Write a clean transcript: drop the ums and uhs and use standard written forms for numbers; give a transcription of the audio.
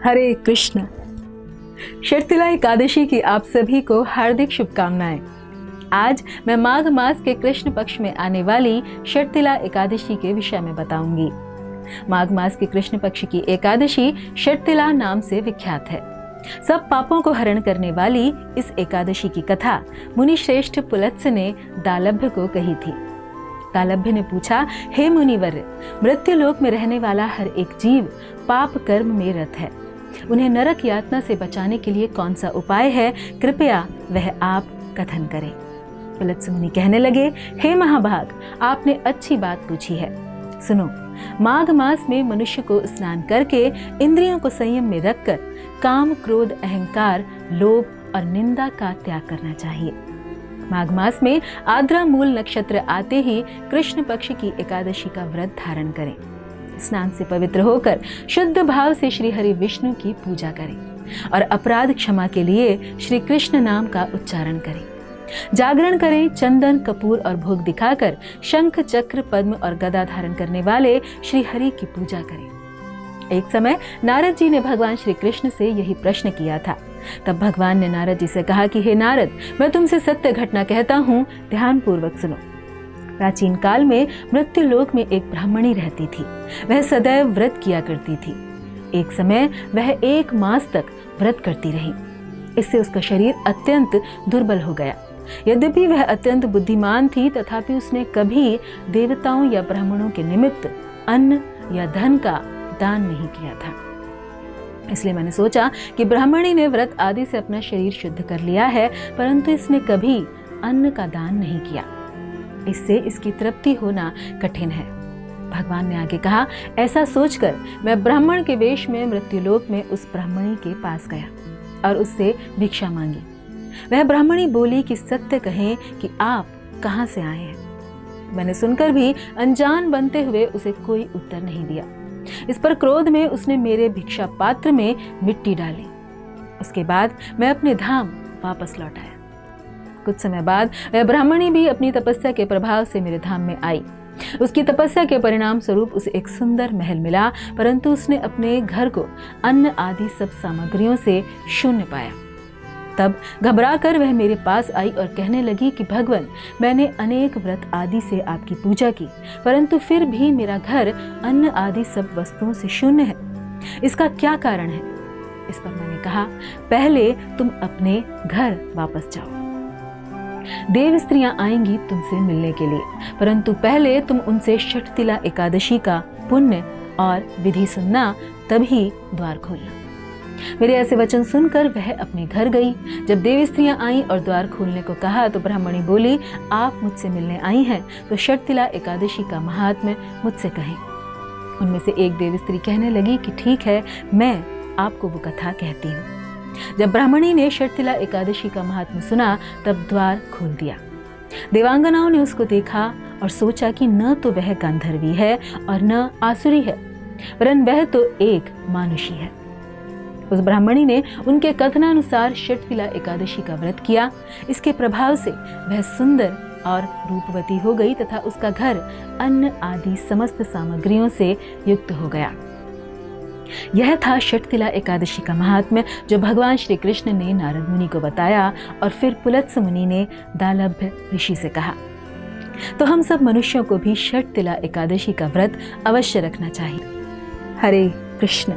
हरे कृष्ण। षटतिला एकादशी की आप सभी को हार्दिक शुभकामनाएं। आज मैं माघ मास के कृष्ण पक्ष में आने वाली षटतिला एकादशी के विषय में बताऊंगी। माघ मास की कृष्ण पक्ष की एकादशी षटतिला नाम से विख्यात है। सब पापों को हरण करने वाली इस एकादशी की कथा मुनि श्रेष्ठ पुलत्स्य ने दालभ्य को कही थी। दालभ्य ने पूछा, हे मुनिवर्य, मृत्युलोक में रहने वाला हर एक जीव पाप कर्म में रत है। उन्हें नरक यातना से बचाने के लिए कौन सा उपाय है, कृपया वह आप कथन करें। पुलत्स्य मुनि कहने लगे, हे महाभाग, आपने अच्छी बात पूछी है। सुनो, माघ मास में मनुष्य को स्नान करके इंद्रियों को संयम में रखकर काम, क्रोध, अहंकार, लोभ और निंदा का त्याग करना चाहिए। माघ मास में आद्रा मूल नक्षत्र आते ही कृष्ण पक्ष की एकादशी का व्रत धारण करें। स्नान से पवित्र होकर शुद्ध भाव से श्री हरि विष्णु की पूजा करें और अपराध क्षमा के लिए श्री कृष्ण नाम का उच्चारण करें। जागरण करें, चंदन, कपूर और भोग दिखाकर शंख, चक्र, पद्म और गदा धारण करने वाले श्री हरि की पूजा करें। एक समय नारद जी ने भगवान श्री कृष्ण से यही प्रश्न किया था। तब भगवान ने नारद जी से कहा कि हे नारद, मैं तुमसे सत्य घटना कहता हूँ, ध्यान पूर्वक सुनो। प्राचीन काल में मृत्युलोक में एक ब्राह्मणी रहती थी। वह सदैव व्रत किया करती थी। एक समय वह 1 मास तक व्रत करती रही। इससे उसका शरीर अत्यंत दुर्बल हो गया। यद्यपि वह अत्यंत बुद्धिमान थी, तथापि उसने कभी देवताओं या ब्राह्मणों के निमित्त अन्न या धन का दान नहीं किया था। इसलिए मैंने सोचा कि ब्राह्मणी ने व्रत आदि से अपना शरीर शुद्ध कर लिया है, परंतु इसने कभी अन्न का दान नहीं किया। इससे इसकी तृप्ति होना कठिन है। भगवान ने आगे कहा, ऐसा सोचकर मैं ब्राह्मण के वेश में मृत्युलोक में उस ब्राह्मणी के पास गया और उससे भिक्षा मांगी। वह ब्राह्मणी बोली कि सत्य कहें कि आप कहाँ से आए हैं। मैंने सुनकर भी अनजान बनते हुए उसे कोई उत्तर नहीं दिया। इस पर क्रोध में उसने मेरे भिक्षा पात्र में मिट्टी डाली। उसके बाद मैं अपने धाम वापस लौट आया। कुछ समय बाद वह ब्राह्मणी भी अपनी तपस्या के प्रभाव से मेरे धाम में आई। उसकी तपस्या के परिणाम स्वरूप उसे एक सुंदर महल मिला, परंतु उसने अपने घर को अन्न आदि सब सामग्रियों से शून्य पाया। तब घबराकर वह मेरे पास आई और कहने लगी कि भगवान, मैंने अनेक व्रत आदि से आपकी पूजा की, परंतु फिर भी मेरा घर अन्न आदि सब वस्तुओं से शून्य है। इसका क्या कारण है? इस पर मैंने कहा, पहले तुम अपने घर वापस जाओ। देव स्त्रियां आएंगी तुमसे मिलने के लिए, परंतु पहले तुम उनसे षटतिला एकादशी का पुण्य और विधि सुनना, तभी द्वार खोलना। मेरे ऐसे वचन सुनकर वह अपने घर गई। जब देव स्त्रियां आईं और द्वार खोलने को कहा तो ब्राह्मणी बोली, आप मुझसे मिलने आई हैं तो षटतिला एकादशी का महात्म्य मुझसे कहें। उनमें से एक देव स्त्री कहने लगी कि ठीक है, मैं आपको वो कथा कहती हूँ। जब ब्राह्मणी ने षटतिला एकादशी का महात्म्य सुना तब द्वार खोल दिया। देवांगनाओं ने उसको देखा और सोचा कि न तो वह गांधर्वी है और न आसुरी है, वरन वह तो एक मानुषी है। उस ब्राह्मणी ने उनके कथनानुसार षटतिला एकादशी का व्रत किया। इसके प्रभाव से वह सुंदर और रूपवती हो गई तथा उसका घर अन्न आदि समस्त सामग्रियों से युक्त हो गया। यह था षटतिला एकादशी का महात्म्य जो भगवान श्री कृष्ण ने नारद मुनि को बताया और फिर पुलत्स्य मुनि ने दालभ्य ऋषि से कहा। तो हम सब मनुष्यों को भी षटतिला एकादशी का व्रत अवश्य रखना चाहिए। हरे कृष्ण।